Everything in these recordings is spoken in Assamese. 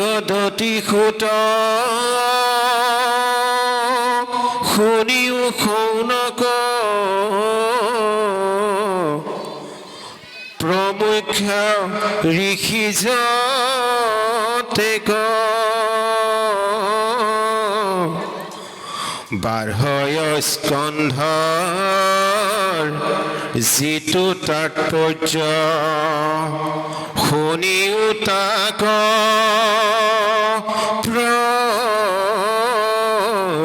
গদতি সুত শুনিও শৌনক প্ৰমুখ্য ঋষি যতে বাৰহয় স্কন্ধৰ যিটো তাৎপৰ্য শুনিও তাক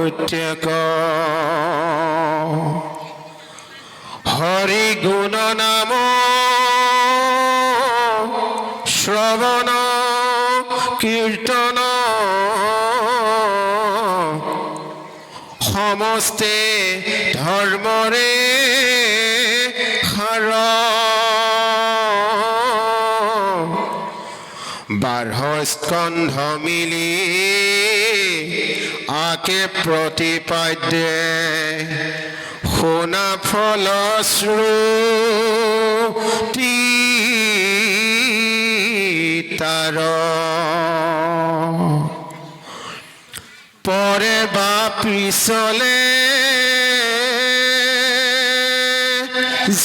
প্ৰত্যক হৰি গুণ নাম শ্ৰৱণ কীৰ্তন সমস্তে ধৰ্মৰে সাৰ বাৰহ স্কন্ধ মিলি আকে প্ৰতিপাদ্যে শুনা ফলশ্ৰুতি তাৰ পৰে বা পিছলে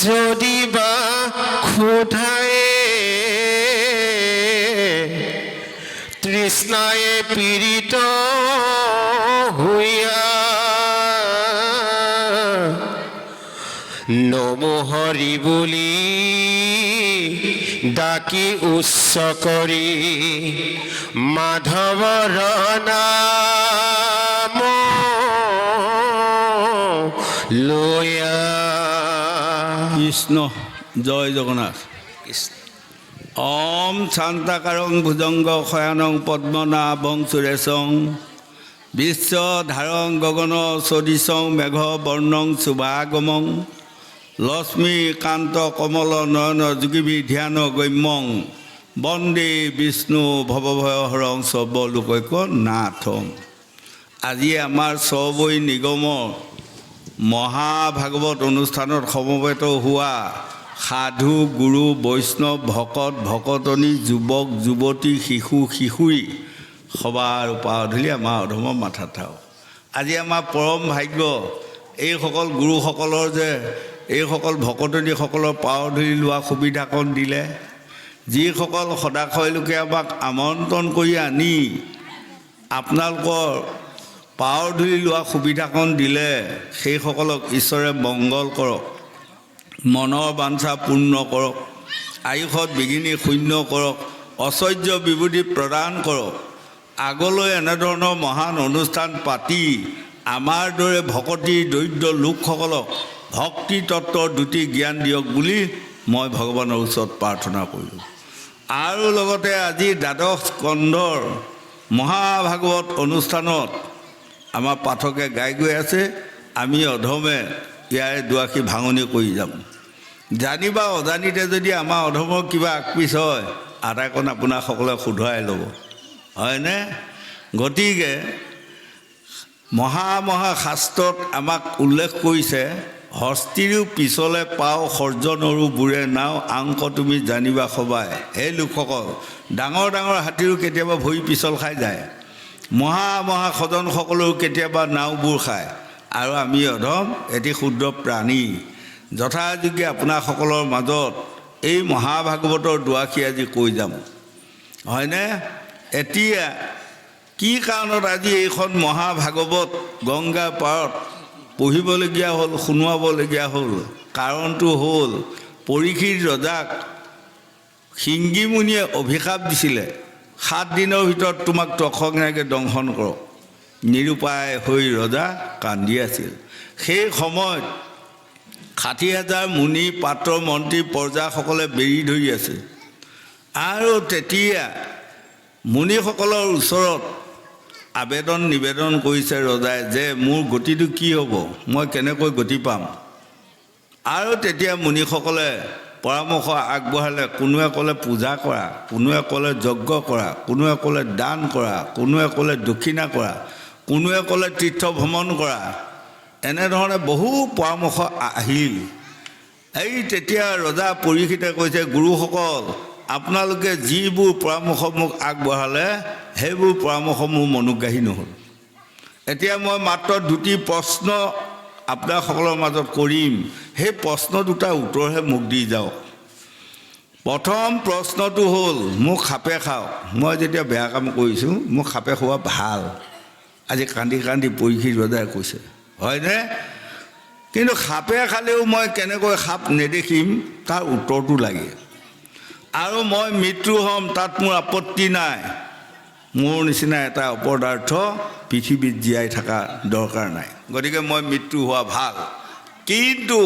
যদি বা ক্ষুধায়ে তৃষ্ণায়ে পীড়িত হইয়া নমো হৰি বুলি ডাকি উচ্চ কৰি মাধৱৰ নাম লয়া। কৃষ্ণ জয় জগন্নাথ। ওম শান্তাকাৰং ভুজংগ শয়ানং পদ্মনাভং সুৰেশং বিশ্বধাৰং গগন সদৃশং মেঘ বৰ্ণং শুভাগমং লক্ষ্মীকান্ত কমল নয়ন যোগীবি ধ্যান গম্যং বন্দে বিষ্ণু ভৱভয়হৰং সৰ্বলোকৈক নাথং। আজি আমাৰ ছবৈ নিগমৰ মহাভাগৱত অনুষ্ঠানত সমবেত হোৱা সাধু গুৰু বৈষ্ণৱ ভকত ভকতনী যুৱক যুৱতী শিশু শিশুৰী সবাৰ উপাধূলি আমাৰ অধমৰ মাথাত থাকক। আজি আমাৰ পৰম ভাগ্য এইসকল গুৰুসকলৰ যে এইসকল ভকতনীসকলৰ পাৱধূলি লোৱা সুবিধাকণ দিলে, যিসকল সদাশয় লোকে আমাক আমন্ত্ৰণ কৰি আনি আপোনালোকৰ পাৱধূলি লোৱা সুবিধাকণ দিলে, সেইসকলক ঈশ্বৰে মংগল কৰক, মনৰ বাঞ্ছা পূৰ্ণ কৰক, আয়ুষত বিঘিনি শূন্য কৰক, ঐশ্বৰ্য বিবুদ্ধি প্ৰদান কৰক। আগলৈ এনেধৰণৰ মহান অনুষ্ঠান পাতি আমাৰ দৰে ভকতী দৰিদ্ৰ লোকসকলক ভক্তি তত্ত্বৰ দুটি জ্ঞান দিয়ক বুলি মই ভগৱানৰ ওচৰত প্ৰাৰ্থনা কৰিলোঁ। আৰু লগতে আজি দ্বাদশ স্কন্ধৰ মহাভাগৱত অনুষ্ঠানত আমাৰ পাঠকে গাই গৈ আছে, আমি অধমে ইয়াৰে দুআষি ভাঙনি কৰি যাম। জানিবা অজানিতে যদি আমাৰ অধমৰ কিবা আকপিচ হয়, আটাইকণ আপোনাসকলে শুধৰাই ল'ব, হয়নে? গতিকে মহাশাস্ত্ৰত আমাক উল্লেখ কৰিছে, হস্তিৰো পিছলে পাও সৰ্জনৰো বুৰে নাও আংক তুমি জানিবা সবাই। এই লোকসকল ডাঙৰ ডাঙৰ হাতীৰো কেতিয়াবা ভৰি পিছল খাই যায়, মহাসজনসকলেও কেতিয়াবা নাওবোৰ খায়, আৰু আমি অধম এটি ক্ষুদ্ৰ প্ৰাণী। যথাযোগ্যে আপোনাসকলৰ মাজত এই মহাভাগৱতৰ দুআষি আজি কৈ যাম, হয়নে? এতিয়া কি কাৰণত আজি এইখন মহাভাগৱত গংগা পাৰত পঢ়িবলগীয়া হ'ল, শুনোৱাবলগীয়া হ'ল? কাৰণটো হ'ল পৰীক্ষিত ৰজাক সিংগীমুনিয়ে অভিশাপ দিছিলে, 7 দিনৰ ভিতৰত তোমাক তক্ষকনাগে দংশন কৰক। নিৰুপায় হৈ ৰজা কান্দি আছিল। সেই সময়ত 60,000 মুনি পাত্ৰ মন্ত্ৰী প্ৰজাসকলে বেৰি ধৰি আছে, আৰু তেতিয়া মুনিসকলৰ ওচৰত আবেদন নিবেদন কৰিছে ৰজাই যে মোৰ গতিটো কি হ'ব, মই কেনেকৈ গতি পাম? আৰু তেতিয়া মুনিসকলে পৰামৰ্শ আগবঢ়ালে। কোনোৱে ক'লে পূজা কৰা, কোনোৱে ক'লে যজ্ঞ কৰা, কোনোৱে ক'লে দান কৰা, কোনোৱে ক'লে দক্ষিণা কৰা, কোনোৱে ক'লে তীৰ্থ ভ্ৰমণ কৰা। এনেধৰণে বহু পৰামৰ্শ আহিল। এই তেতিয়া ৰজা পৰীক্ষিতে কৈছে, গুৰুসকল আপোনালোকে যিবোৰ পৰামৰ্শ মোক আগবঢ়ালে সেইবোৰ পৰামৰ্শ মোৰ মনোগ্ৰাহী নহ'ল এতিয়া মই মাত্ৰ দুটি প্ৰশ্ন আপোনালোকৰ মাজত কৰিম সেই প্ৰশ্ন দুটা উত্তৰহে মোক দি যাওক প্ৰথম প্ৰশ্নটো হ'ল মোক সাপে খাওক মই যেতিয়া বেয়া কাম কৰিছোঁ মোক সাপে খোৱা ভাল আজি কান্দি কান্দি পৰীক্ষিত ৰজাই কৈছে হয়নে কিন্তু সাপে খালেও মই কেনেকৈ সাপ নেদেখিম তাৰ উত্তৰটো লাগে আৰু মই মৃত্যু হ'ম তাত মোৰ আপত্তি নাই মোৰ নিচিনা এটা অপদাৰ্থ পৃথিৱীত জীয়াই থকা দৰকাৰ নাই গতিকে মই মৃত্যু হোৱা ভাল কিন্তু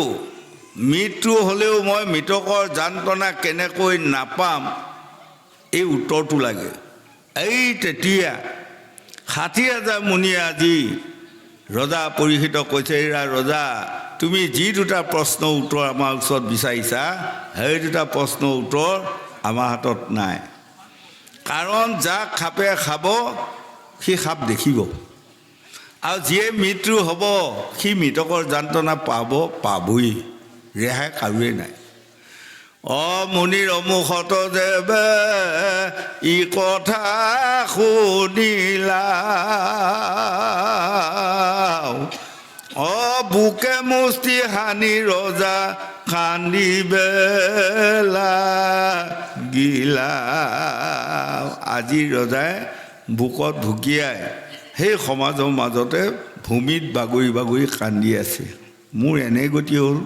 মৃত্যু হ'লেও মই মৃতকৰ যান্ত্ৰণা কেনেকৈ নাপাম এই উত্তৰটো লাগে এই তেতিয়া ৬০,০০০ মুনিয়ে আজি ৰজা পৰীক্ষিত কৈছে ৰজা তুমি যি দুটা প্ৰশ্নৰ উত্তৰ আমাৰ ওচৰত বিচাৰিছা সেই দুটা প্ৰশ্নৰ উত্তৰ আমাৰ হাতত নাই কাৰণ যাক সাপে খাব সি সাপ দেখিব আৰু যিয়ে মৃত্যু হ'ব সি মৃতকৰ যান্ত্ৰণা পাবই ৰেহাই কাৰোৱে নাই মুনিৰ অমুখত দেৱে ই কথা শুনিলা বুকে মুষ্টি হানি ৰজা কান্দিবেলা গিলা আজি ৰজাই বুকত ঢুকিয়াই সেই সমাজৰ মাজতে ভূমিত বাগৰি বাগৰি কান্দি আছে মোৰ এনে গতি হ'ল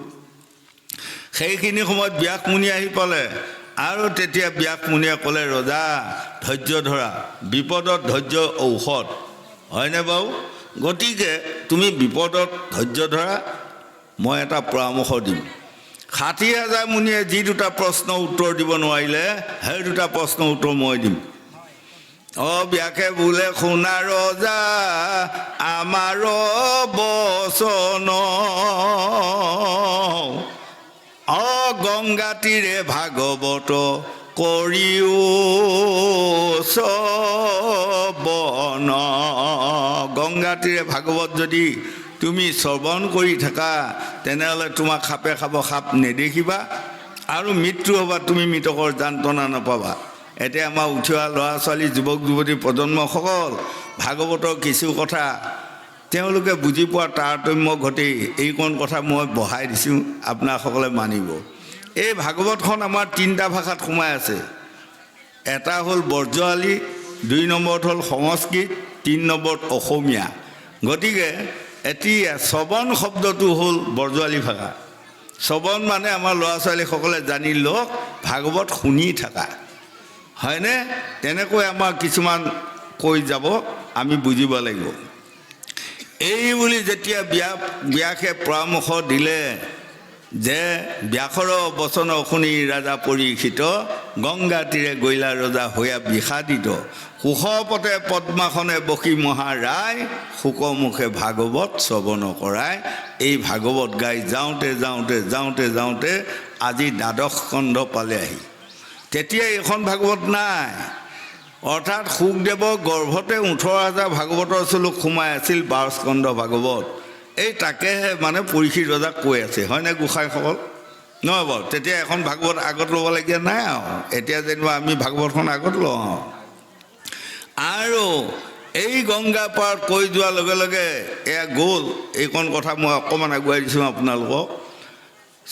সেইখিনি সময়ত ব্যাসমুনি আহি পালে আৰু তেতিয়া ব্যাসমুনিয়ে ক'লে ৰজা ধৈৰ্য ধৰা বিপদত ধৈৰ্য ঔষধ হয়নে বাৰু গতিকে তুমি বিপদত ধৈৰ্য ধৰা মই এটা পৰামৰ্শ দিম ৬০,০০০ মুনিয়ে যি দুটা প্ৰশ্ন উত্তৰ দিব নোৱাৰিলে সেই দুটা প্ৰশ্ন উত্তৰ মই দিম ব্যাসে বোলে শুনা ৰজা আমাৰ বচন গংগা তীৰে ভাগৱত কৰিও শ্ৰৱণ গংগা তীৰে ভাগৱত যদি তুমি শ্ৰৱণ কৰি থাকা তেনেহ'লে তোমাক সাপে খাব সাপ নেদেখিবা আৰু মৃত্যু হ'বা তুমি মৃতকৰ যান্ত্ৰণা নাপাবা এতিয়া আমাৰ উঠি অহা ল'ৰা ছোৱালী যুৱক যুৱতী প্ৰজন্মসকল ভাগৱতৰ কিছু কথা তেওঁলোকে বুজি পোৱা তাৰতম্য ঘটি এইকণ কথা মই বঢ়াই দিছোঁ আপোনাসকলে মানিব এই ভাগৱতখন আমাৰ তিনিটা ভাষাত সোমাই আছে এটা হ'ল ব্ৰজাৱলী 2 নম্বৰত হ'ল সংস্কৃত 3 নম্বৰত অসমীয়া গতিকে এতিয়া শ্ৰৱণ শব্দটো হ'ল ব্ৰজাৱলী ভাষা শ্ৰৱণ মানে আমাৰ ল'ৰা ছোৱালীসকলে জানি লওক ভাগৱত শুনি থকা হয়নে তেনেকৈ আমাৰ কিছুমান কৈ যাব আমি বুজিব লাগিব এই বুলি যেতিয়া ব্যাসে পৰামৰ্শ দিলে যে ব্যাসৰ বচন শুনি ৰাজা পৰীক্ষিত গংগা তীৰে গৈলা ৰজা হৈয়া বিষাদিত কুশপতে পদ্মাসনে বসি মহাৰায় শোকমুখে ভাগৱত শ্ৰৱণ কৰাই এই ভাগৱত গাই যাওঁতে যাওঁতে যাওঁতে যাওঁতে আজি ১২ স্কন্ধ পালে আহি তেতিয়া এইখন ভাগৱত নাই অৰ্থাৎ শুকদেৱৰ গৰ্ভতে ১৮,০০০ ভাগৱতৰ শ্লোক সোমাই আছিল ১২ স্কন্ধ ভাগৱত এই তাকেহে মানে পৰীক্ষিত ৰজাক কৈ আছে হয়নে গোসাঁইসকল নহয় বাৰু তেতিয়া এখন ভাগৱত আগত ল'বলগীয়া নাই এতিয়া যেনিবা আমি ভাগৱতখন আগত লওঁ আৰু এই গংগা পাৰত কৈ যোৱাৰ লগে লগে এয়া গ'ল এইকণ কথা মই অকণমান আগুৱাই দিছোঁ আপোনালোকক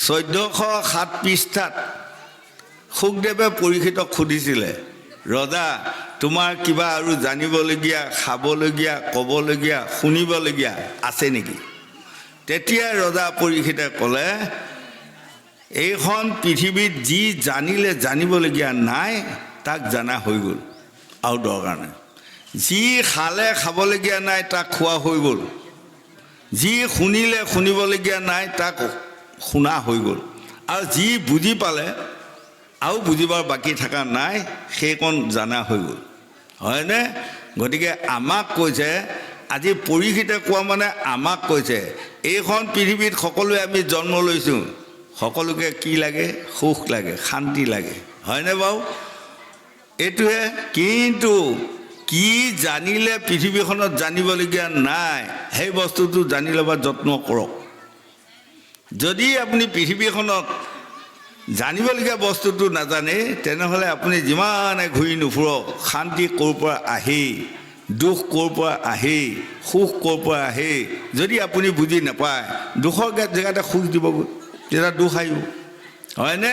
১৪০৭ পৃষ্ঠাত শুকদেৱে পৰীক্ষিতক সুধিছিলে ৰজা তোমাৰ কিবা আৰু জানিবলগীয়া খাবলগীয়া ক'বলগীয়া শুনিবলগীয়া আছে নেকি তেতিয়া ৰজা পৰীক্ষিতে ক'লে এইখন পৃথিৱীত যি জানিলে জানিবলগীয়া নাই তাক জনা হৈ গ'ল আৰু দৰকাৰ নাই যি খালে খাবলগীয়া নাই তাক খোৱা হৈ গ'ল যি শুনিলে শুনিবলগীয়া নাই তাক শুনা হৈ গ'ল আৰু যি বুজি পালে আৰু বুজিবৰ বাকী থকা নাই সেইকণ জানা হৈ গ'ল হয়নে গতিকে আমাক কৈছে আজি পৰীক্ষিতে কোৱা মানে আমাক কৈছে এইখন পৃথিৱীত সকলোৱে আমি জন্ম লৈছোঁ সকলোকে কি লাগে সুখ লাগে শান্তি লাগে হয়নে বাৰু এইটোহে কিন্তু কি জানিলে পৃথিৱীখনত জানিবলগীয়া নাই সেই বস্তুটো জানি ল'বা যত্ন কৰক যদি আপুনি পৃথিৱীখনত জানিবলগীয়া বস্তুটো নাজানে তেনেহ'লে আপুনি যিমানে ঘূৰি নুফুৰক শান্তি ক'ৰ পৰা আহে দুখ ক'ৰ পৰা আহে সুখ ক'ৰ পৰা আহে যদি আপুনি বুজি নাপায় দুখৰ জেগাতে সুখ দিবগৈ তেতিয়া দুখ আহিব হয়নে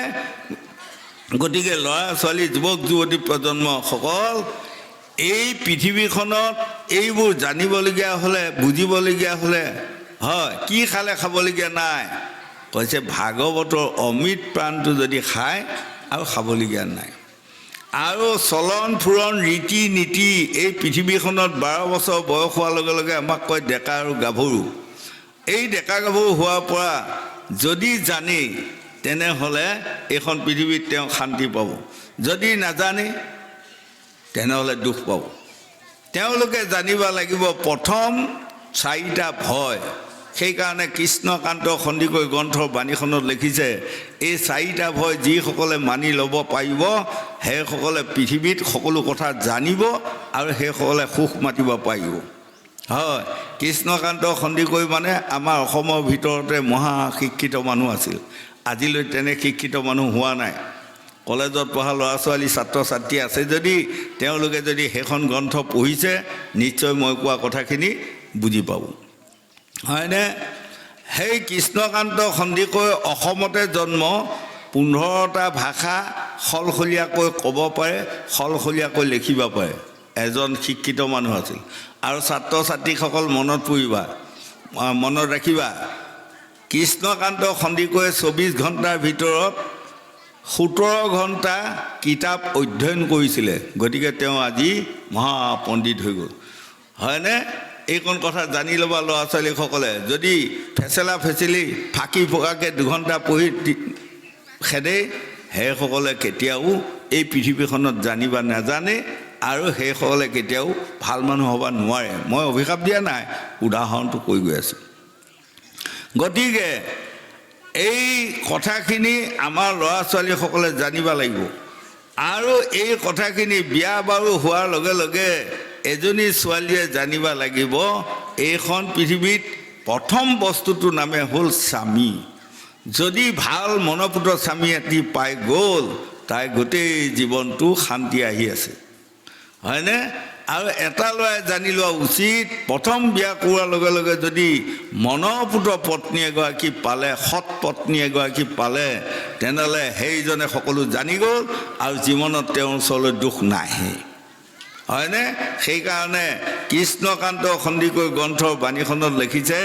গতিকে ল'ৰা ছোৱালী যুৱক যুৱতী প্ৰজন্মসকল এই পৃথিৱীখনত এইবোৰ জানিবলগীয়া হ'লে বুজিবলগীয়া হ'লে হয় কি খালে খাবলগীয়া নাই কৈছে ভাগৱতৰ অমৃত প্ৰাণটো যদি খায় আৰু খাবলগীয়া নাই আৰু চলন ফুৰণ ৰীতি নীতি এই পৃথিৱীখনত 12 বছৰ বয়স হোৱাৰ লগে লগে আমাক কয় ডেকা আৰু গাভৰু এই ডেকা গাভৰু হোৱাৰ পৰা যদি জানে তেনেহ'লে এইখন পৃথিৱীত তেওঁ শান্তি পাব যদি নাজানে তেনেহ'লে দুখ পাব তেওঁলোকে জানিব লাগিব প্ৰথম 4টা ভয় সেইকাৰণে কৃষ্ণকান্ত সন্দিকৈ গ্ৰন্থৰ বাণীখনত লিখিছে এই 4টা ভয় যিসকলে মানি ল'ব পাৰিব সেইসকলে পৃথিৱীত সকলো কথা জানিব আৰু সেইসকলে সুখ মাতিব পাৰিব হয় কৃষ্ণকান্ত সন্দিকৈ মানে আমাৰ অসমৰ ভিতৰতে মহা শিক্ষিত মানুহ আছিল আজিলৈ তেনে শিক্ষিত মানুহ হোৱা নাই কলেজত পঢ়া ল'ৰা ছোৱালী ছাত্ৰ ছাত্ৰী আছে যদি তেওঁলোকে যদি সেইখন গ্ৰন্থ পঢ়িছে নিশ্চয় মই কোৱা কথাখিনি বুজি পাব হয়নে সেই কৃষ্ণকান্ত সন্দিকৈ অসমতে জন্ম 15টা ভাষা সলসলীয়াকৈ ক'ব পাৰে সলসলীয়াকৈ লিখিব পাৰে এজন শিক্ষিত মানুহ আছিল আৰু ছাত্ৰ ছাত্ৰীসকল মনত ৰাখিবা কৃষ্ণকান্ত সন্দিকৈয়ে 24 ঘণ্টাৰ ভিতৰত 17 ঘণ্টা কিতাপ অধ্যয়ন কৰিছিলে গতিকে তেওঁ আজি মহাপণ্ডিত হৈ গ'ল হয়নে এইকণ কথা জানি ল'বা ল'ৰা ছোৱালীসকলে যদি ফেচেলা ফেচেলি ফাঁকি ফকাকৈ 2 ঘণ্টা পঢ়ি খেদে সেইসকলে কেতিয়াও এই পৃথিৱীখনত জানিবা নাজানে আৰু সেইসকলে কেতিয়াও ভাল মানুহ হ'ব নোৱাৰে মই অভিশাপ দিয়া নাই উদাহৰণটো কৈ গৈ আছোঁ গতিকে এই কথাখিনি আমাৰ ল'ৰা ছোৱালীসকলে জানিব লাগিব আৰু এই কথাখিনি বিয়া বাৰু হোৱাৰ লগে লগে এজনী ছোৱালীয়ে জানিব লাগিব এইখন পৃথিৱীত প্ৰথম বস্তুটোৰ নামে হ'ল স্বামী যদি ভাল মনপুত স্বামী এটি পাই গ'ল তাই গোটেই জীৱনটো শান্তি আহি আছে হয়নে আৰু এটা ল'ৰাই জানি লোৱা উচিত প্ৰথম বিয়া কৰোৱাৰ লগে লগে যদি মনপুত পত্নী এগৰাকী পালে সৎ পত্নী এগৰাকী পালে তেনেহ'লে সেইজনে সকলো জানি গ'ল আৰু জীৱনত তেওঁৰ ওচৰলৈ দুখ নাহে হয়নে সেইকাৰণে কৃষ্ণকান্ত সন্দিকৈ গ্ৰন্থৰ বাণীখনত লিখিছে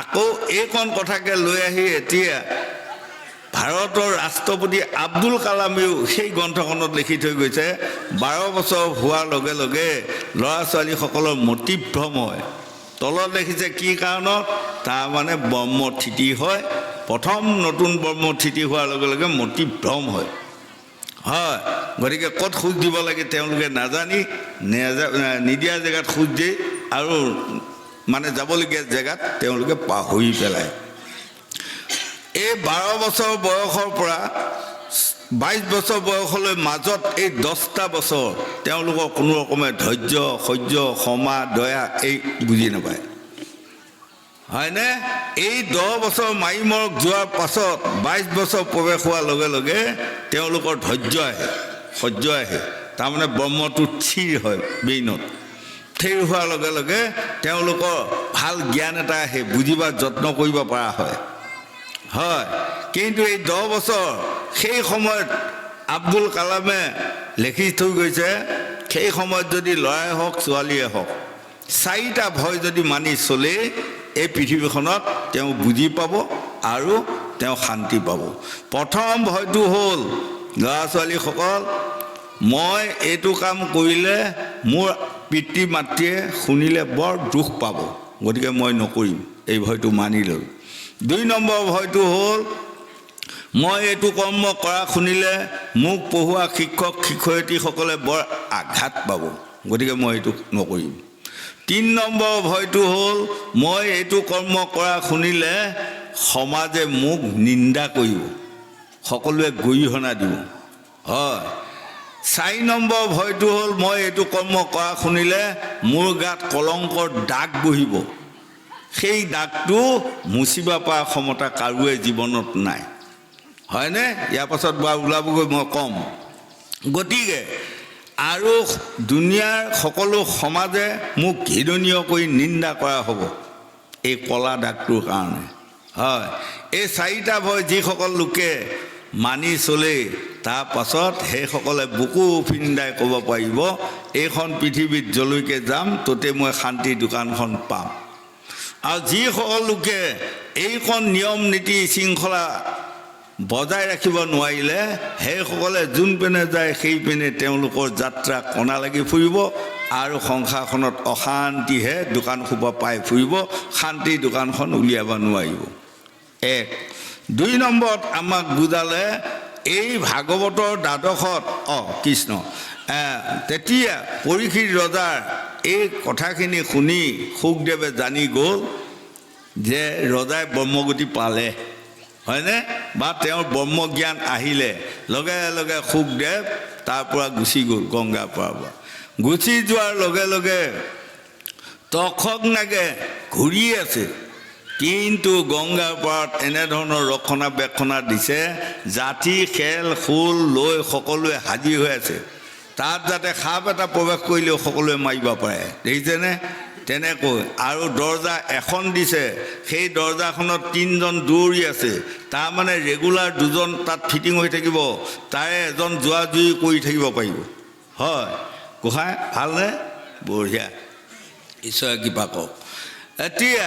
আকৌ এইকণ কথাকে লৈ আহি এতিয়া ভাৰতৰ ৰাষ্ট্ৰপতি আব্দুল কালামেও সেই গ্ৰন্থখনত লিখি থৈ গৈছে 12 বছৰ হোৱাৰ লগে লগে ল'ৰা ছোৱালীসকলৰ মতিভ্ৰম হয় তলত লিখিছে কি কাৰণত তাৰমানে ব্ৰহ্মথিতি হয় প্ৰথম নতুন ব্ৰহ্মথিতি হোৱাৰ লগে লগে মতিভ্ৰম হয় হয় গতিকে ক'ত খোজ দিব লাগে তেওঁলোকে নাজানি নিদিয়া জেগাত খোজ দিয়ে আৰু মানে যাবলগীয়া জেগাত তেওঁলোকে পাহৰি পেলায় এই 12 বছৰ বয়সৰ পৰা 22 বছৰ বয়সলৈ মাজত এই 10টা বছৰ তেওঁলোকৰ কোনো ৰকমে ধৈৰ্য সহ্য ক্ষমা দয়া এই বুজি নাপায় হয়নে এই 10 বছৰ মাৰি মৰক যোৱাৰ পাছত 22 বছৰ প্ৰৱেশ হোৱাৰ লগে লগে তেওঁলোকৰ ধৈৰ্য আহে সহ্য আহে তাৰমানে ব্ৰহ্মটো থিৰ হয় ব্ৰেইনত থিৰ হোৱাৰ লগে লগে তেওঁলোকৰ ভাল জ্ঞান এটা আহে বুজিবা যত্ন কৰিব পৰা হয় হয় কিন্তু এই 10 বছৰ সেই সময়ত আব্দুল কালামে লিখি থৈ গৈছে সেই সময়ত যদি ল'ৰাই হওক ছোৱালীয়ে হওক 4টা ভয় যদি মানি চলে এই পৃথিৱীখনত তেওঁ বুজি পাব আৰু তেওঁ শান্তি পাব প্ৰথম ভয়টো হ'ল ল'ৰা ছোৱালীসকল মই এইটো কাম কৰিলে মোৰ পিতৃ মাতৃয়ে শুনিলে বৰ দুখ পাব গতিকে মই নকৰিম এই ভয়টো মানি লৈ 2 নম্বৰ ভয়টো হ'ল মই এইটো কৰ্ম কৰা শুনিলে মোক পঢ়ুৱা শিক্ষক শিক্ষয়িত্ৰীসকলে বৰ আঘাত পাব গতিকে মই এইটো নকৰিম 3 নম্বৰ ভয়টো হ'ল মই এইটো কৰ্ম কৰা শুনিলে সমাজে মোক নিন্দা কৰিব সকলোৱে গৰিহণা দিব হয় 4 নম্বৰ ভয়টো হ'ল মই এইটো কৰ্ম কৰা শুনিলে মোৰ গাত কলংকৰ দাগ বহিব সেই দাগটো মুচিব পৰা ক্ষমতা কাৰোৱে জীৱনত নাই হয়নে? ইয়াৰ পাছত বা ওলাবগৈ মই ক'ম। গতিকে আৰু দুনিয়াৰ সকলো সমাজে মোক ঘৃণনীয় কৰি নিন্দা কৰা হ'ব এই কলা দাগটোৰ কাৰণে। হয়, এই চাৰিটা ভয় যিসকল লোকে মানি চলে তাৰ পাছত সেইসকলে বুকু ফিন্দাই ক'ব পাৰিব এইখন পৃথিৱীত যলৈকে যাম ততে মই শান্তিৰ দোকানখন পাম। আৰু যিসকল লোকে এইখন নিয়ম নীতি শৃংখলা বজাই ৰাখিব নোৱাৰিলে সেইসকলে যোন পিনে যায় সেই পিনে তেওঁলোকৰ যাত্ৰা কণা লাগি ফুৰিব আৰু সংসাৰখনত অশান্তিহে দোকান সোপা পাই ফুৰিব, শান্তিৰ দোকানখন উলিয়াব নোৱাৰিব। এক। ২ নম্বৰত আমাক বুজালে এই ভাগৱতৰ দ্বাদশত কৃষ্ণ তেতিয়া পৰীক্ষিত ৰজাৰ এই কথাখিনি শুনি শুকদেৱে জানি গ'ল যে ৰজাই ব্ৰহ্মগতি পালে, হয়নে? বা তেওঁৰ ব্ৰহ্মজ্ঞান আহিলে। লগে লগে শুকদেৱ তাৰ পৰা গুচি গ'ল, গংগাৰ পৰা গুচি যোৱাৰ লগে লগে তক্ষকনাগে ঘূৰি আছে, কিন্তু গংগাৰ পাৰত এনেধৰণৰ ৰক্ষণাবেক্ষণা দিছে, জাঠি খেল খোল লৈ সকলোৱে হাজিৰ হৈ আছে। তাত যাতে সাপ এটা প্ৰৱেশ কৰিলেও সকলোৱে মাৰিব পাৰে, দেখিছেনে? তেনেকৈ আৰু দৰ্জা এখন দিছে, সেই দৰ্জাখনত 3জন দৌৰি আছে, তাৰমানে ৰেগুলাৰ 2জন তাত ফিটিং হৈ থাকিব, তাৰে এজন যোৱা জুই কৰি থাকিব পাৰিব। হয় গোসাঁই, ভালনে? বঢ়িয়া, ঈশ্বৰে কৃপা কৰক। এতিয়া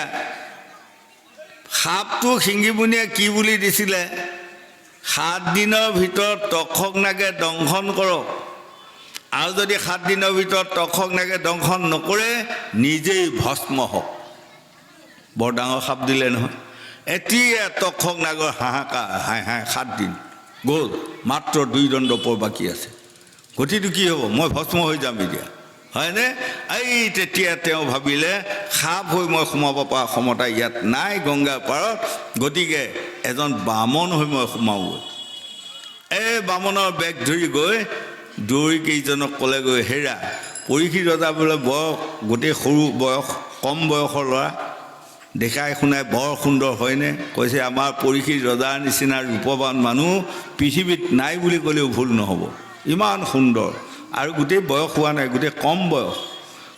সাপটো শিঙিবুনিয়ে কি বুলি দিছিলে? 7 দিনৰ ভিতৰত তক্ষকনাগে দংশন কৰক, আৰু যদি 7 দিনৰ ভিতৰত তক্ষকনাগে দংশন নকৰে নিজেই ভস্ম হওক। বৰ ডাঙৰ সাপ দিলে নহয়। এতিয়া তক্ষকনাগৰ হাহাকাৰ, হাই 7 দিন গ'ল, মাত্ৰ 2 দণ্ড পৰ বাকী আছে। গতিটো কি হ'ব? মই ভস্ম হৈ যাম এতিয়া, হয়নে? এই তেতিয়া তেওঁ ভাবিলে সাপ হৈ মই সোমাব পৰা ক্ষমতা ইয়াত নাই গংগাৰ পাৰত, গতিকে এজন বামন হৈ মই সোমাওঁগৈ। এই বামনৰ বেগ ধৰি গৈ দৌৰি কেইজনক ক'লেগৈ, হেৰা পৰীক্ষিত ৰজা বোলে বৰ গোটেই সৰু বয়স, কম বয়সৰ ল'ৰা, দেখাই শুনাই বৰ সুন্দৰ, হয়নে? কৈছে আমাৰ পৰীক্ষিত ৰজাৰ নিচিনা ৰূপৱান মানুহ পৃথিৱীত নাই বুলি ক'লেও ভুল নহ'ব, ইমান সুন্দৰ। আৰু গোটেই বয়স হোৱা নাই, গোটেই কম বয়স,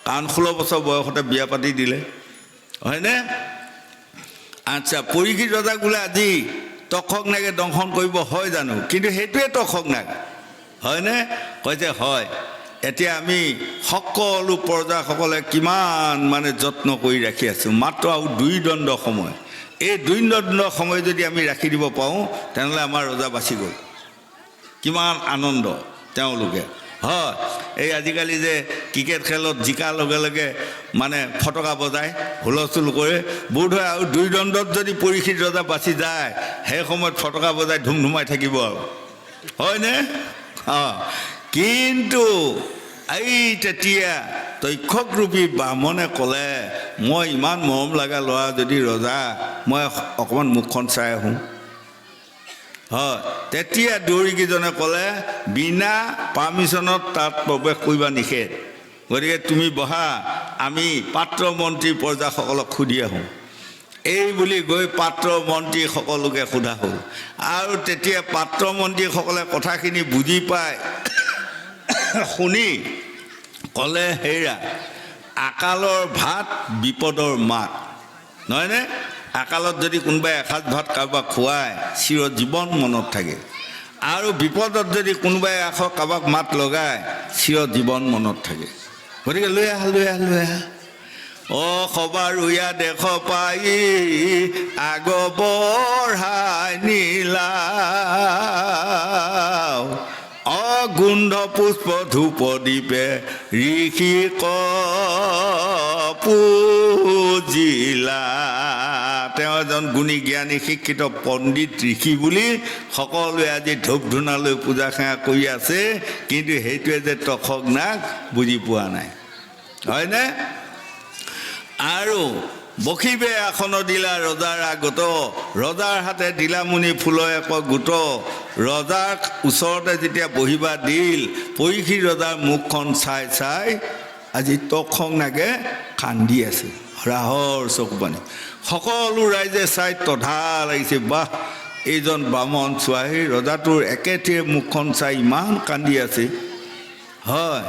কাৰণ 16 বছৰ বয়সতে বিয়া পাতি দিলে, হয়নে? আচ্ছা, পৰীক্ষিত ৰজাক বোলে আজি তক্ষকনাগে দংশন কৰিব হয় জানো? কিন্তু সেইটোৱে তক্ষকনাগ, হয়নে? কৈছে হয়। এতিয়া আমি সকলো প্ৰজাসকলে কিমান মানে যত্ন কৰি ৰাখি আছোঁ, মাত্ৰ আৰু 2 দণ্ড সময়। এই 2 দণ্ড সময় যদি আমি ৰাখি দিব পাৰোঁ তেনেহ'লে আমাৰ ৰজা বাচি গ'ল। কিমান আনন্দ তেওঁলোকে। হয়, এই আজিকালি যে ক্ৰিকেট খেলত জিকাৰ লগে লগে মানে ফটকা বজায়, হুলস্থুল কৰে, বোধহয় আৰু 2 দণ্ডত যদি পৰীক্ষিত ৰজা বাচি যায় সেই সময়ত ফটকা বজাই ধুমধুমাই থাকিব আৰু, হয়নে? কিন্তু এই তেতিয়া তক্ষকৰূপী বামনে ক'লে, মই ইমান মৰম লগা ল'ৰা যদি ৰজা, মই অকণমান মুখখন চাই আহোঁ। হয়, তেতিয়া দৌৰিকেইজনে ক'লে বিনা পাৰ্মিশ্যনত তাত প্ৰৱেশ কৰিবা নিষেধ, গতিকে তুমি বহা, আমি পাত্ৰ মন্ত্ৰী প্ৰজাসকলক সুধি আহোঁ। এই বুলি গৈ পাত্ৰ মন্ত্ৰী সকলোকে সোধা হ'ল, আৰু তেতিয়া পাত্ৰ মন্ত্ৰীসকলে কথাখিনি বুজি পাই শুনি ক'লে, হেৰা আকালৰ ভাত বিপদৰ মাত, নহয়নে? আকালত যদি কোনোবাই এসাঁজ ভাত কাৰোবাক খুৱায় চিৰ জীৱন মনত থাকে, আৰু বিপদত যদি কোনোবাই কাৰোবাক মাত লগায় চিৰ জীৱন মনত থাকে। গতিকে লৈ আহা, লৈ আহা, লৈ আহা। সবাৰ ৰুয়া দেখ পাই আগ বঢ়াই নিলা, অগুন্ধ পুষ্প ধূপ দীপে ঋষি পুজিলা। তেওঁ এজন গুণী জ্ঞানী শিক্ষিত পণ্ডিত ঋষি বুলি সকলোৱে আজি ধূপ ধূনা লৈ পূজা সেৱা কৰি আছে, কিন্তু সেইটোৱে যে তক্ষকনাগ বুজি পোৱা নাই, হয়নে? আৰু বসিবে আসন দিলা ৰজাৰ আগত, ৰজাৰ হাতে দিলামুনি ফুলৰ এক গোট, ৰজাৰ ওচৰতে যেতিয়া বহিবা দিল, পৰীক্ষিত ৰজাৰ মুখখন চাই চাই আজি তক্ষকনাগে কান্দি আছে, ৰাহৰ চকু পানী। সকলো ৰাইজে চাই তধা লাগিছে, বাহ এইজন বামন চোৱা সেই ৰজাটোৰ একেঠিয়ে মুখখন চাই ইমান কান্দি আছে হয়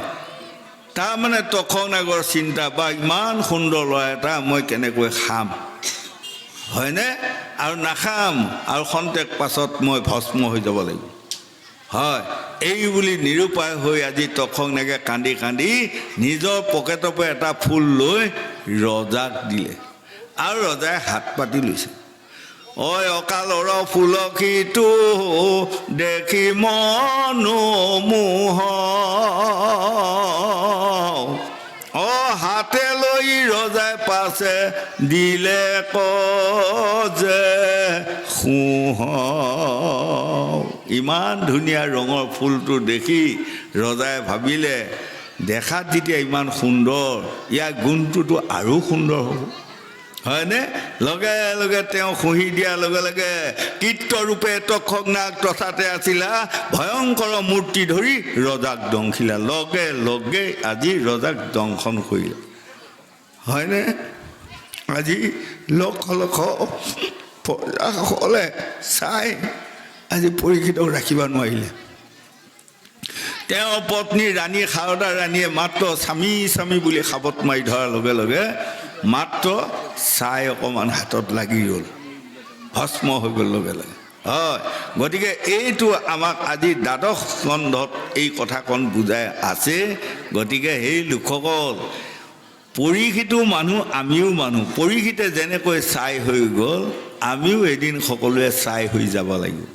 তাৰমানে তখন আগৰ চিন্তা বা ইমান সুন্দৰ ল'ৰা এটা মই কেনেকৈ খাম হয়নে আৰু নাখাম আৰু খন্তেক পাছত মই ভস্ম হৈ যাব লাগিব হয় এই বুলি নিৰুপায় হৈ আজি তখনকে কান্দি কান্দি নিজৰ পকেটৰ পৰা এটা ফুল লৈ ৰজাক দিলে আৰু ৰজাই হাত পাতি লৈছে ঐ অকালৰ ফুলকিটো দেখি মনোমোহ হাতে লৈ ৰজাই পাছে দিলে ক যে সোহ ইমান ধুনীয়া ৰঙৰ ফুলটো দেখি ৰজাই ভাবিলে দেখাত যেতিয়া ইমান সুন্দৰ ইয়াৰ গুণটোতো আৰু সুন্দৰ হ'ব হয়নে লগে লগে তেওঁ খুহি দিয়াৰ লগে লগে কীৰ্তৰূপে তক্ষকনাগ তথাতে আছিলা ভয়ংকৰ মূৰ্তি ধৰি ৰজাক দংখিলা লগে লগে আজি ৰজাক দংশন কৰিলে হয়নে আজি লক্ষ লক্ষ প্ৰজাসকলে চাই আজি পৰীক্ষিতক ৰাখিব নোৱাৰিলে তেওঁৰ পত্নী ৰাণী সাৰদা ৰাণীয়ে মাত্ৰ স্বামী স্বামী বুলি সাবত মাৰি ধৰাৰ লগে লগে মাত্ৰ চাই অকণমান হাতত লাগি গ'ল ভস্ম হৈ গ'ল লগে লগে হয় গতিকে এইটো আমাক আজি দ্বাদশ স্কন্ধত এই কথাকণ বুজাই আছে গতিকে সেই লোকসকল পৰীক্ষিতো মানুহ আমিও মানুহ পৰীক্ষিতে যেনেকৈ চাই হৈ গ'ল আমিও এদিন সকলোৱে চাই হৈ যাব লাগিব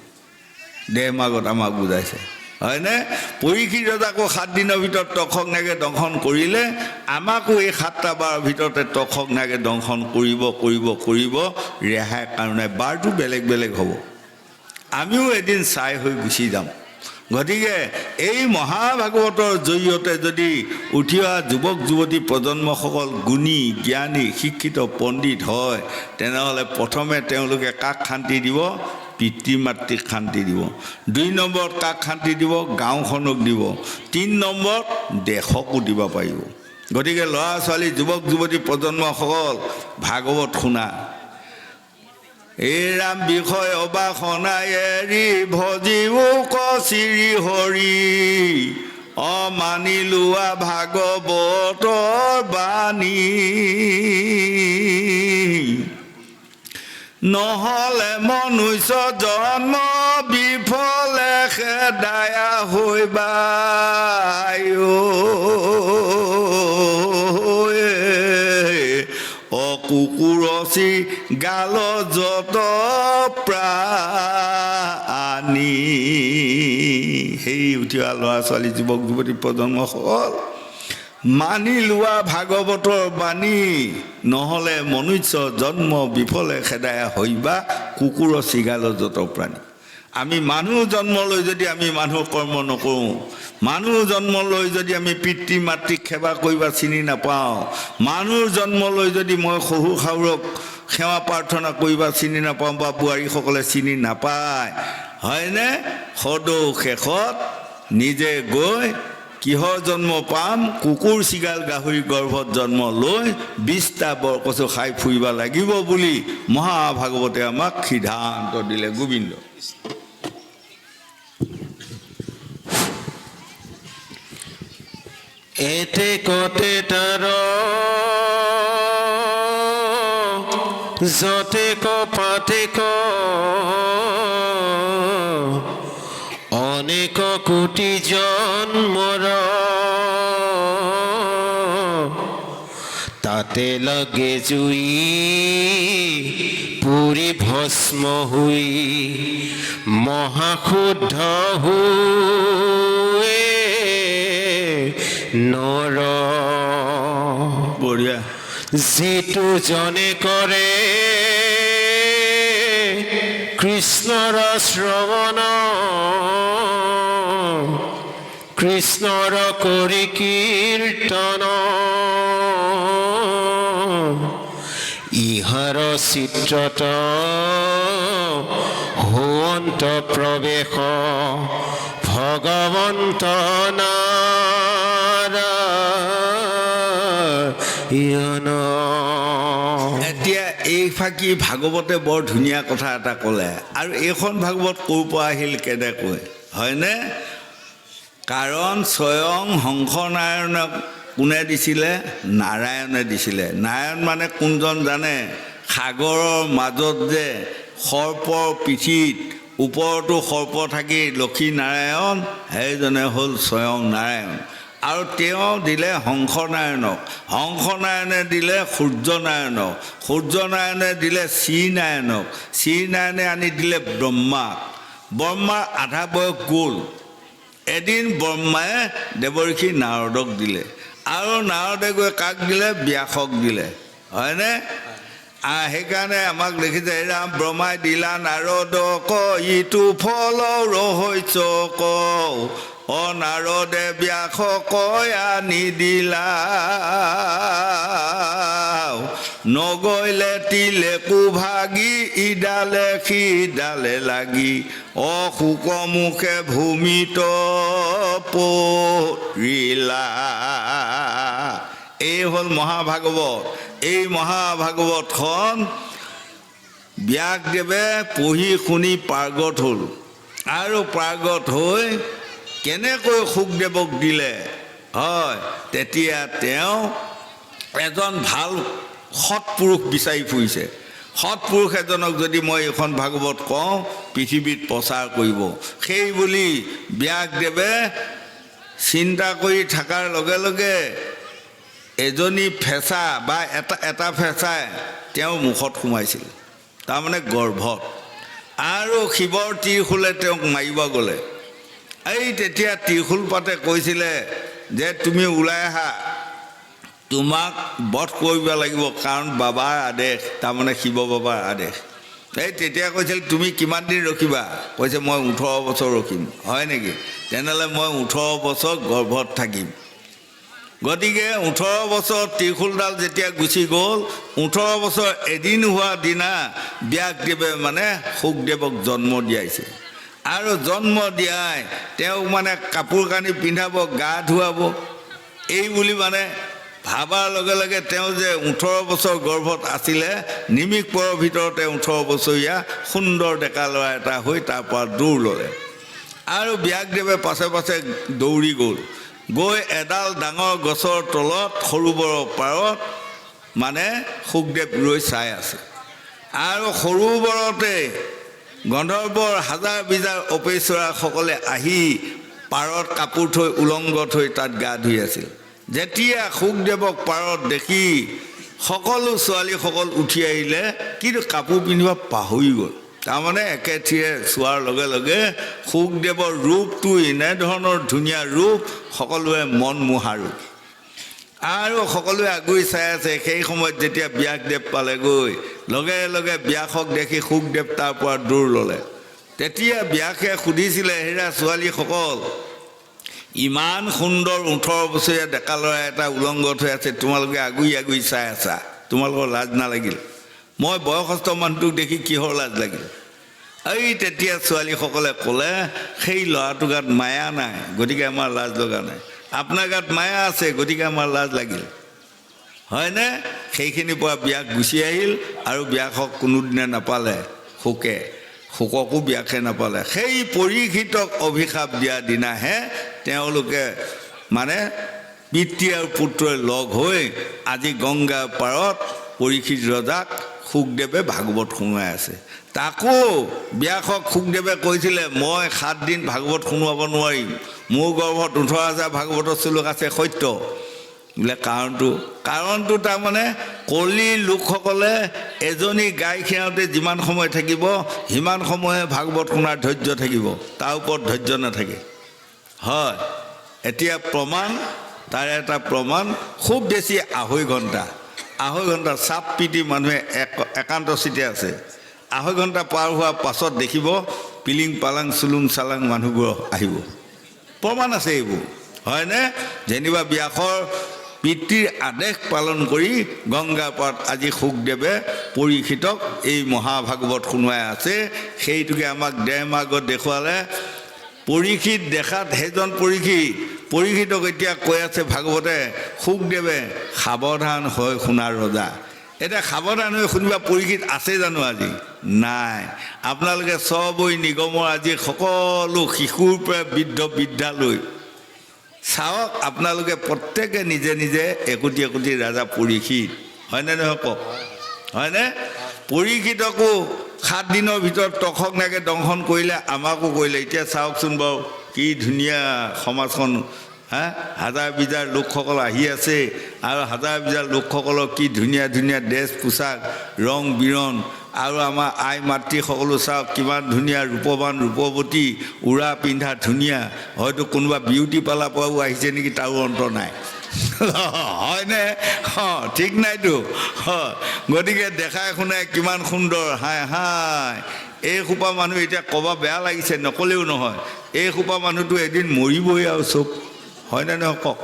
দেহমাগত আমাক বুজাইছে হয়নে পৰীক্ষিত ৰজাকো 7 দিনৰ ভিতৰত তক্ষকনাগে দংশন কৰিলে আমাকো এই 7টা বাৰৰ ভিতৰতে তক্ষকনাগে দংশন কৰিব ৰেহাই কাৰণে বাৰটো বেলেগ বেলেগ হ'ব আমিও এদিন চাই হৈ গুচি যাম গতিকে এই মহাভাগৱতৰ জৰিয়তে যদি উঠি অহা যুৱক যুৱতী প্ৰজন্মসকল গুণী জ্ঞানী শিক্ষিত পণ্ডিত হয় তেনেহ'লে প্ৰথমে তেওঁলোকে কাক শান্তি দিব পিতৃ মাতৃক শান্তি দিব 2 নম্বৰত কাক শান্তি দিব গাঁওখনক দিব 3 নম্বৰত দেশকো দিব পাৰিব গতিকে ল'ৰা ছোৱালী যুৱক যুৱতী প্ৰজন্মসকল ভাগৱত শুনা এই ৰাম বিষয় অবাসনাই এৰি ভজিও কচিৰি হৰি অমানি লোৱা ভাগৱতৰ বাণী নহ'লে মনুষ্য জন্ম বিফলে খেদায়া হৈবা কুকুৰচি গাল যত প্ৰাণী সেই উঠি অহা ল'ৰা ছোৱালী যুৱক যুৱতী প্ৰজন্মসকল মানি লোৱা ভাগৱতৰ বাণী নহ'লে মনুষ্য জন্ম বিফলে খেদায়া হৈবা কুকুৰচি গাল যত প্ৰাণী আমি মানুহ জন্ম লৈ যদি আমি মানুহ কৰ্ম নকৰোঁ মানুহ জন্ম লৈ যদি আমি পিতৃ মাতৃক সেৱা কৰিবা চিনি নাপাওঁ মানুহ জন্ম লৈ যদি মই শহু শাহুৰক সেৱা প্ৰাৰ্থনা কৰিবা চিনি নাপাওঁ বা বোৱাৰীসকলে চিনি নাপায় হয়নে সদৌ শেষত নিজে গৈ কিহৰ জন্ম পাম কুকুৰ চিগাল গাহৰি গৰ্ভত জন্ম লৈ 20টা বৰকচু খাই ফুৰিব লাগিব বুলি মহাভাগৱতে আমাক সিদ্ধান্ত দিলে গোবিন্দ এতে কতে তাৰ যতে কপাতে ক অনেক কোটি জন্মৰ তাতে লাগে জুই পুৰি ভস্ম হুই মহাশুদ্ধ হুয়ে নৰ বঢ়িয়া যিটো জনে কৰে কৃষ্ণৰ শ্ৰৱণ কৃষ্ণৰ কৰি কীৰ্তন ইহাৰ চিত্ৰত হোৱন্ত প্ৰৱেশ ভগৱন্ত নাৰায়ণ এতিয়া এই ফাঁকি ভাগৱতে বৰ ধুনীয়া কথা এটা ক'লে আৰু এইখন ভাগৱত ক'ৰ পৰা আহিল কেনেকৈ হয়নে কাৰণ স্বয়ং হংসনাৰায়ণক কোনে দিছিলে নাৰায়ণে দিছিলে নাৰায়ণ মানে কোনজন জানে সাগৰৰ মাজত যে সৰ্পৰ পিঠিত ওপৰতো সৰ্প থাকি লক্ষী নাৰায়ণ সেইজনে হ'ল স্বয়ং নাৰায়ণ আৰু তেওঁ দিলে হংসনাৰায়ণে দিলে সূৰ্যনাৰায়ণে দিলে শ্ৰীনাৰায়ণে আনি দিলে ব্ৰহ্মাৰ আধা বয়স গ'ল এদিন ব্ৰহ্মাই দেৱৰ্ষি নাৰদক দিলে আৰু নাৰদে গৈ কাক দিলে ব্যাসক দিলে হয়নে সেইকাৰণে আমাক দেখিছে ৰাম ব্ৰহ্মাই দিলা নাৰদক ইটো ফল ৰহস্য কওঁ নাৰদে ব্যাসক আনি দিলা নগৈলে তিলে কুভাগি ইডালে সিডালে লাগি অশোকমুখে ভূমিত পৰিলা এই হ'ল মহাভাগৱত এই মহাভাগৱতখন ব্যাসদেৱে পঢ়ি শুনি পাৰ্গত হ'ল আৰু পাৰ্গত হৈ কেনেকৈ শুকদেৱক দিলে হয় তেতিয়া তেওঁ এজন ভাল সৎপুৰুষ বিচাৰি ফুৰিছে সৎপুৰুষ এজনক যদি মই এইখন ভাগৱত কওঁ পৃথিৱীত প্ৰচাৰ কৰিব সেই বুলি ব্যাসদেৱে চিন্তা কৰি থকাৰ লগে লগে এজনী ফেঁচা বা এটা ফেঁচাই তেওঁৰ মুখত সোমাইছিল তাৰমানে গৰ্ভত আৰু শিৱৰ ত্ৰিশূলে তেওঁক মাৰিব গ'লে এই তেতিয়া ত্ৰিশূল পাতে কৈছিলে যে তুমি ওলাই আহা তোমাক বধ কৰিব লাগিব কাৰণ বাবাৰ আদেশ তাৰমানে শিৱ বাবাৰ আদেশ এই তেতিয়া কৈছিল তুমি কিমান দিন ৰখিবা কৈছে মই 18 বছৰ ৰখিম হয় নেকি তেনেহ'লে মই 18 বছৰ গৰ্ভত থাকিম গতিকে 18 বছৰ ত্ৰিশূলডাল যেতিয়া গুচি গ'ল 18 বছৰ এদিন হোৱা দিনা ব্যাসদেৱে মানে শুকদেৱক জন্ম দিয়াইছে আৰু জন্ম দিয়াই তেওঁক মানে কাপোৰ কানি পিন্ধাব গা ধুৱাব এই বুলি মানে ভাবাৰ লগে লগে তেওঁ যে 18 বছৰ গৰ্ভত আছিলে নিমিষ পৰৰ ভিতৰতে 18 বছৰীয়া সুন্দৰ ডেকা ল'ৰা এটা হৈ তাৰ পৰা দৌৰ ল'লে আৰু ব্যাসদেৱে পাছে পাছে দৌৰি গৈ এডাল ডাঙৰ গছৰ তলত সৰোবৰৰ পাৰত মানে শুকদেৱ ৰৈ চাই আছে আৰু সৰোবৰতে গন্ধৰ্বৰ হাজাৰ বিজাৰ অপেশ্বৰাসকলে আহি পাৰত কাপোৰ থৈ উলংগ থৈ তাত গা ধুই আছিল যেতিয়া শুকদেৱক পাৰত দেখি সকলো ছোৱালীসকল উঠি আহিলে কিন্তু কাপোৰ পিন্ধিব পাহৰি গ'ল তাৰমানে একেঠিয়ে চোৱাৰ লগে লগে শুকদেৱৰ ৰূপটো এনেধৰণৰ ধুনীয়া ৰূপ সকলোৱে মন মোহা ৰূপ আৰু সকলোৱে আগুৰি চাই আছে সেই সময়ত যেতিয়া ব্যাসদেৱ পালেগৈ লগে লগে ব্যাসক দেখি শুকদেৱ তাৰ পৰা দৌৰ ল'লে তেতিয়া ব্যাসে সুধিছিলে হেৰা ছোৱালীসকল ইমান সুন্দৰ 18 বছৰীয়া ডেকা ল'ৰা এটা উলংগত হৈ আছে তোমালোকে আগুৰি চাই আছা তোমালোকৰ লাজ নালাগিল মই বয়সস্থ মানুহটোক দেখি কিহৰ লাজ লাগিল এই তেতিয়া ছোৱালীসকলে ক'লে সেই ল'ৰাটোৰ গাত মায়া নাই গতিকে আমাৰ লাজ লগা নাই আপোনাৰ গাত মায়া আছে গতিকে আমাৰ লাজ লাগিল হয়নে সেইখিনিৰ পৰা ব্যাস গুচি আহিল আৰু ব্যাসক কোনোদিনে নাপালে শুককো ব্যাসে নাপালে সেই পৰীক্ষিতক অভিশাপ দিয়া দিনাহে তেওঁলোকে মানে পিতৃ আৰু পুত্ৰই লগ হৈ আজি গংগাৰ পাৰত পৰীক্ষিত ৰজাক শুকদেৱে ভাগৱত শুনাই আছে তাকো ব্যাসক শুকদেৱে কৈছিলে মই 7 দিন ভাগৱত শুনোৱাব নোৱাৰিম মোৰ গৰ্ভত 18,000 ভাগৱতৰ শ্লোক আছে সত্য বোলে কাৰণটো তাৰমানে কলি লোকসকলে এজনী গাই খীৰাওঁতে যিমান সময় থাকিব সিমান সময়ে ভাগৱত শুনাৰ ধৈৰ্য থাকিব তাৰ ওপৰত ধৈৰ্য নাথাকে হয় এতিয়া প্ৰমাণ তাৰ এটা প্ৰমাণ খুব বেছি 2.5 ঘণ্টা চাপ পিটি মানুহে একান্ত চিটে আছে 2.5 ঘণ্টা পাৰ হোৱাৰ পাছত দেখিব পিলিং পালাং চুলুং চালাং মানুহবোৰ আহিব প্ৰমাণ আছে এইবোৰ হয়নে যেনিবা ব্যাসৰ পিতৃৰ আদেশ পালন কৰি গংগা পাৰত আজি শুকদেৱে পৰীক্ষিতক এই মহাভাগৱত শুনোৱাই আছে সেইটোকে আমাক দেহমাৰ্গত দেখুৱালে পৰীক্ষিত দেখাত সেইজন পৰীক্ষিতক এতিয়া কৈ আছে ভাগৱতে শুকদেৱে সাৱধান হৈ শুনাৰ ৰজা এতিয়া সাৱধান হৈ শুনিবা পৰীক্ষিত আছে জানো আজি নাই আপোনালোকে চবৈ নিগমৰ আজি সকলো শিশুৰ পৰা বৃদ্ধ বৃদ্ধালৈ চাওক আপোনালোকে প্ৰত্যেকে নিজে নিজে একোটি একোটি ৰাজা পৰীক্ষিত হয়নে নহয় কওক হয়নে পৰীক্ষিতকো 7 দিনৰ ভিতৰত তখক নাকে দংশন কৰিলে আমাকো কৰিলে এতিয়া চাওকচোন বাৰু কি ধুনীয়া সমাজখন হাজাৰ বিজাৰ লোকসকল আহি আছে আৰু হাজাৰ বিজাৰ লোকসকলক কি ধুনীয়া ধুনীয়া ড্ৰেছ পোছাক ৰং বিৰং আৰু আমাৰ আই মাতৃসকলো চাওক কিমান ধুনীয়া ৰূপৱান ৰূপৱতী উৰা পিন্ধা ধুনীয়া হয়তো কোনোবা বিউটি পাৰ্লাৰ পৰাও আহিছে নেকি তাৰো অন্ত নাই হয়নে ঠিক নাইতো গতিকে দেখাই শুনাই কিমান সুন্দৰ হাই হাই এই সোপা মানুহ এতিয়া ক'বা বেয়া লাগিছে নকলেও নহয় এই সোপা মানুহটো এদিন মৰিবই আৰু চব হয়নে নহয় কওক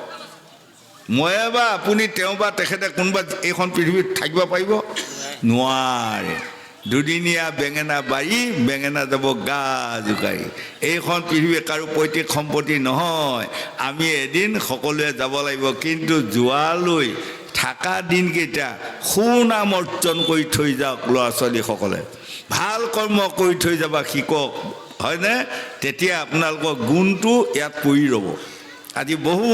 ময়ে বা আপুনি তেওঁ বা তেখেতে কোনোবা এইখন পৃথিৱীত থাকিব পাৰিব নোৱাৰে দুদিনীয়া বেঙেনা বাৰী বেঙেনা যাব গা জোকাৰি এইখন পৃথিৱী কাৰো পৈতৃক সম্পত্তি নহয় আমি এদিন সকলোৱে যাব লাগিব কিন্তু যোৱালৈ থকা দিনকেইটা সুনাম অৰ্জন কৰি থৈ যাওক ল'ৰা ছোৱালীসকলে ভাল কৰ্ম কৰি থৈ যাবা শিকক হয়নে তেতিয়া আপোনালোকৰ গুণটো ইয়াত পৰি ৰ'ব আজি বহু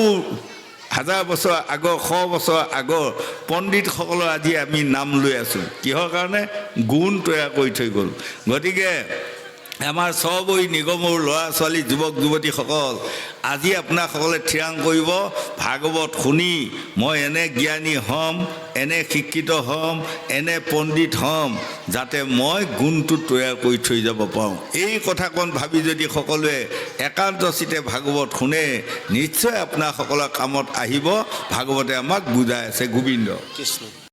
হাজাৰ বছৰ আগৰ 100 বছৰ আগৰ পণ্ডিতসকলৰ আজি আমি নাম লৈ আছোঁ কিহৰ কাৰণে গুণ তৈয়াৰ কৰি থৈ গ'ল গতিকে আমাৰ চবৈ নিগমৰ ল'ৰা ছোৱালী যুৱক যুৱতীসকল আজি আপোনাসকলে থিৰাং কৰিব ভাগৱত শুনি মই এনে জ্ঞানী হ'ম এনে শিক্ষিত হ'ম এনে পণ্ডিত হ'ম যাতে মই গুণটো তৈয়াৰ কৰি থৈ যাব পাৰোঁ এই কথাকণ ভাবি যদি সকলোৱে একান্তচিতে ভাগৱত শুনে নিশ্চয় আপোনাসকলৰ কামত আহিব ভাগৱতে আমাক বুজাই আছে গোবিন্দ কৃষ্ণ